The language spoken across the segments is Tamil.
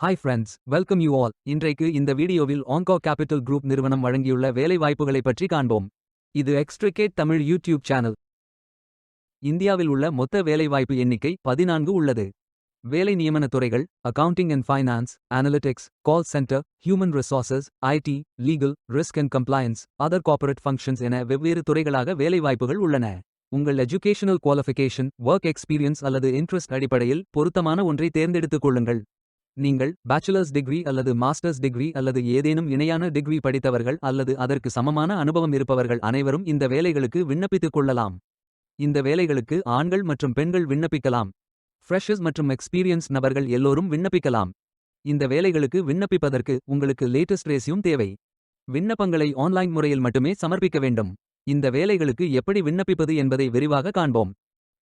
Hi friends, welcome you all. இன்றைக்கு இந்த வீடியோவில் ஆன்கோ கேபிட்டல் குரூப் நிறுவனம் வழங்கியுள்ள வேலைவாய்ப்புகளை பற்றி காண்போம். இது எக்ஸ்ட்ரிகேட் தமிழ் யூடியூப் சேனல். இந்தியாவில் உள்ள மொத்த வேலைவாய்ப்பு எண்ணிக்கை 14 உள்ளது. வேலை நியமன துறைகள் accounting and finance, analytics, call centre, human resources, IT, legal, risk and compliance, other corporate functions என வெவ்வேறு துறைகளாக வேலைவாய்ப்புகள் உள்ளன. உங்கள் எஜுகேஷனல் குவாலிஃபிகேஷன், ஒர்க் எக்ஸ்பீரியன்ஸ் அல்லது இன்ட்ரெஸ்ட் அடிப்படையில் பொருத்தமான ஒன்றை தேர்ந்தெடுத்துக் கொள்ளுங்கள். நீங்கள் பேச்சுலர்ஸ் டிகிரி அல்லது மாஸ்டர்ஸ் டிகிரி அல்லது ஏதேனும் இணையான டிகிரி படித்தவர்கள் அல்லது அதற்கு சமமான அனுபவம் இருப்பவர்கள் அனைவரும் இந்த வேலைகளுக்கு விண்ணப்பித்துக் கொள்ளலாம். இந்த வேலைகளுக்கு ஆண்கள் மற்றும் பெண்கள் விண்ணப்பிக்கலாம். ஃப்ரெஷர்ஸ் மற்றும் எக்ஸ்பீரியன்ஸ் நபர்கள் எல்லோரும் விண்ணப்பிக்கலாம். இந்த வேலைகளுக்கு விண்ணப்பிப்பதற்கு உங்களுக்கு லேட்டஸ்ட் ரெஸ்யூம் தேவை. விண்ணப்பங்களை ஆன்லைன் முறையில் மட்டுமே சமர்ப்பிக்க வேண்டும். இந்த வேலைகளுக்கு எப்படி விண்ணப்பிப்பது என்பதை விரிவாக காண்போம்.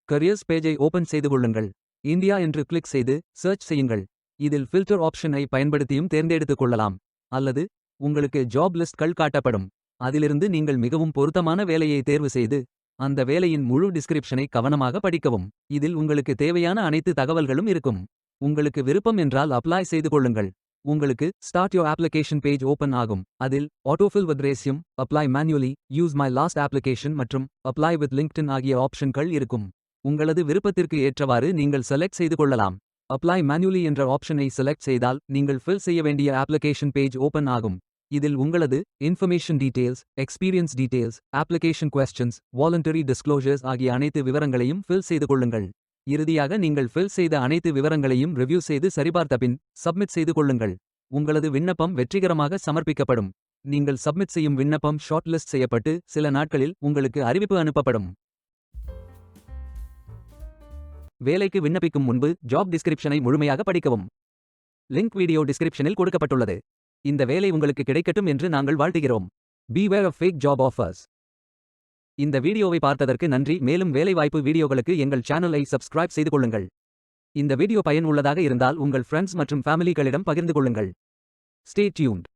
கரியர்ஸ் பேஜை ஓபன் செய்து கொள்ளுங்கள். இந்தியா என்று கிளிக் செய்து சர்ச் செய்யுங்கள். இதில் ஃபில்டர் ஆப்ஷனை பயன்படுத்தியும் தேர்ந்தெடுத்துக் கொள்ளலாம். அல்லது உங்களுக்கு ஜாப் லிஸ்ட்கள் காட்டப்படும். அதிலிருந்து நீங்கள் மிகவும் பொருத்தமான வேலையை தேர்வு செய்து அந்த வேலையின் முழு டிஸ்கிரிப்ஷனை கவனமாக படிக்கவும். இதில் உங்களுக்கு தேவையான அனைத்து தகவல்களும் இருக்கும். உங்களுக்கு விருப்பம் என்றால் அப்ளை செய்து கொள்ளுங்கள். உங்களுக்கு start your application page open ஆகும். அதில் autofill with resume, apply manually, use my last application மற்றும் அப்ளை வித் லிங்க்டின் ஆகிய ஆப்ஷன்கள் இருக்கும். உங்களது விருப்பத்திற்கு ஏற்றவாறு நீங்கள் செலக்ட் செய்து கொள்ளலாம். அப்ளை மேனுவலி என்ற ஆப்ஷனை செலக்ட் செய்தால் நீங்கள் ஃபில் செய்ய வேண்டிய அப்ளிகேஷன் பேஜ் ஓபன் ஆகும். இதில் உங்களது information details, experience details, application questions, voluntary disclosures ஆகிய அனைத்து விவரங்களையும் ஃபில் செய்து கொள்ளுங்கள். இறுதியாக நீங்கள் ஃபில் செய்த அனைத்து விவரங்களையும் ரிவ்யூ செய்து சரிபார்த்த பின் சப்மிட் செய்து கொள்ளுங்கள். உங்களது விண்ணப்பம் வெற்றிகரமாக சமர்ப்பிக்கப்படும். நீங்கள் சப்மிட் செய்யும் விண்ணப்பம் ஷார்ட் லிஸ்ட் செய்யப்பட்டு சில நாட்களில் உங்களுக்கு அறிவிப்பு அனுப்பப்படும். வேலைக்கு விண்ணப்பிக்கும் முன்பு ஜாப் டிஸ்கிரிப்ஷனை முழுமையாக படிக்கவும். லிங்க் வீடியோ டிஸ்கிரிப்ஷனில் கொடுக்கப்பட்டுள்ளது. இந்த வேலை உங்களுக்கு கிடைக்கட்டும் என்று நாங்கள் வாழ்த்துகிறோம். Beware of fake job offers. இந்த வீடியோவை பார்த்ததற்கு நன்றி. மேலும் வேலைவாய்ப்பு வீடியோகளுக்கு எங்கள் சேனலை சப்ஸ்கிரைப் செய்து கொள்ளுங்கள். இந்த வீடியோ பயன் உள்ளதாக இருந்தால் உங்கள் ஃப்ரெண்ட்ஸ் மற்றும் ஃபேமிலிகளிடம் பகிர்ந்து கொள்ளுங்கள். Stay tuned.